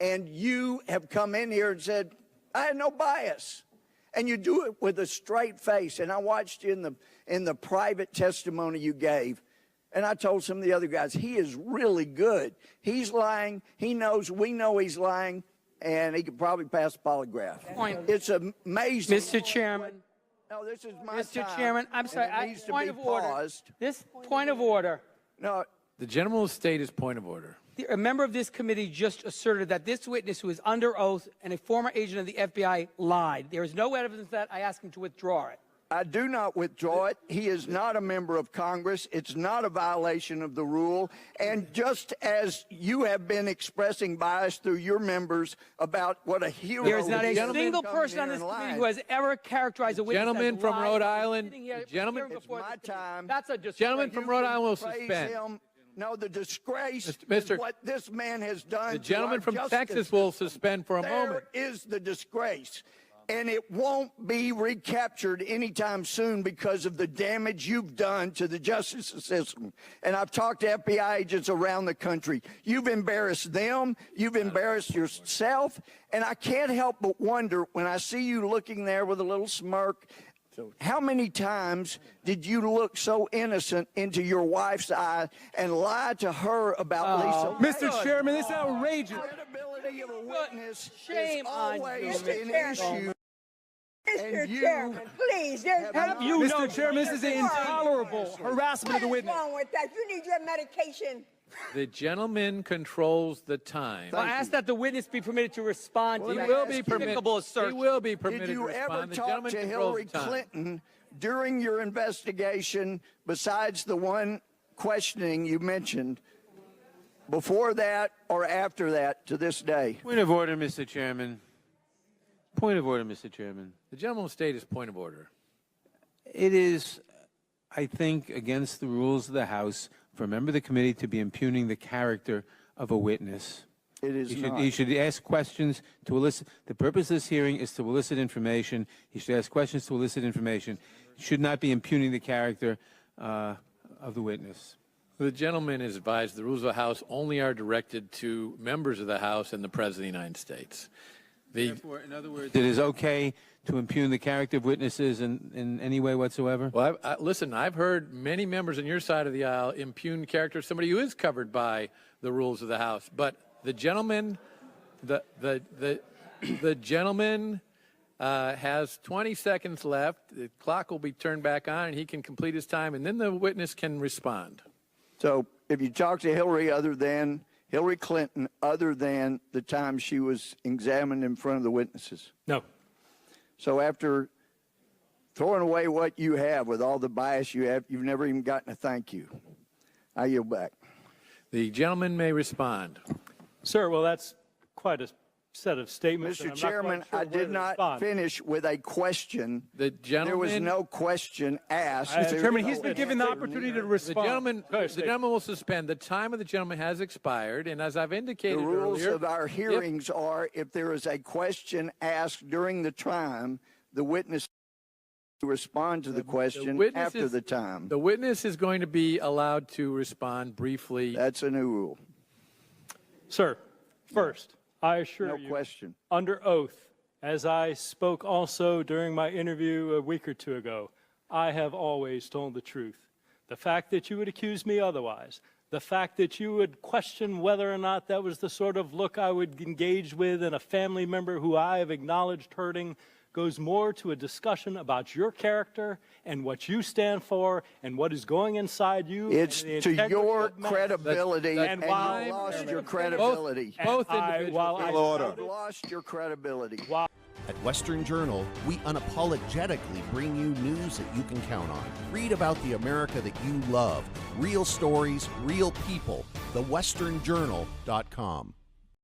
And you have come in here and said, I had no bias. And you do it with a straight face. And I watched you in the private testimony you gave. And I told some of the other guys, he is really good. He's lying. He knows, we know he's lying. And he could probably pass a polygraph. It's amazing. Mr. Chairman. No, this is my Mr. time, Chairman, I'm sorry. Point of order. This point of order. No. The gentleman will state his point of order. A member of this committee just asserted that this witness, who is under oath and a former agent of the FBI, lied. There is no evidence that. I ask him to withdraw it. I do not withdraw it. He is not a member of Congress. It's not a violation of the rule. And just as you have been expressing bias through your members about what a hero there is not a gentleman single person on this committee who has ever characterized a witness Gentleman as from lying. Rhode Island. Gentlemen, it's my time. That's a disgrace. Gentleman from Rhode Island will suspend. No, the disgrace Mr. is what this man has done. The gentleman from Texas will suspend for a moment. There is the disgrace. And it won't be recaptured anytime soon because of the damage you've done to the justice system. And I've talked to FBI agents around the country. You've embarrassed them. You've embarrassed yourself. And I can't help but wonder when I see you looking there with a little smirk, how many times did you look so innocent into your wife's eye and lie to her about Lisa? Mr. Chairman, this is outrageous. The credibility of a witness Shame is on always you. an issue. Mr. Chairman, please, there's Mr. Chairman, this is intolerable harassment of the what is witness. wrong with that? You need your medication. The gentleman controls the time. I ask that the witness be permitted to respond to He that will be permitted. despicable assertion. He will be permitted Did you to ever respond. The talk gentleman to controls Hillary the time. Clinton during your investigation, besides the one questioning you mentioned, before that or after that to this day? Point of order, Mr. Chairman. Point of order, Mr. Chairman. The gentleman will state his point of order. It is, I think, against the rules of the House for a member of the committee to be impugning the character of a witness. It is not. He should ask questions to elicit. The purpose of this hearing is to elicit information. He should ask questions to elicit information. He should not be impugning the character of the witness. The gentleman is advised the rules of the House only are directed to members of the House and the President of the United States. Therefore, in other words, it is okay to impugn the character of witnesses in any way whatsoever? Well, listen, I've heard many members on your side of the aisle impugn character of somebody who is covered by the rules of the House. But the gentleman, the gentleman has 20 seconds left. The clock will be turned back on, and he can complete his time, and then the witness can respond. So if you talk to Hillary Clinton, other than the time she was examined in front of the witnesses? No. So after throwing away what you have with all the bias you have, you've never even gotten a thank you. I yield back. The gentleman may respond. Sir, well, that's quite a set of statements. Mr. Chairman, I did not finish with a question. The gentleman, there was no question asked. Mr. Chairman, he's been given the opportunity to respond. The gentleman will suspend. The time of the gentleman has expired, and as I've indicated the rules earlier, of our hearings are if there is a question asked during the time, the witness to respond to the question after the time. The witness is going to be allowed to respond briefly. That's a new rule. Sir, first, I assure No you, question. under oath, as I spoke also during my interview a week or two ago, I have always told the truth. The fact that you would accuse me otherwise, the fact that you would question whether or not that was the sort of look I would engage with in a family member who I have acknowledged hurting, goes more to a discussion about your character and what you stand for and what is going inside you. It's to your credibility, and while you lost your credibility. Both individuals. You've lost your credibility. At Western Journal, we unapologetically bring you news that you can count on. Read about the America that you love. Real stories, real people. TheWesternJournal.com.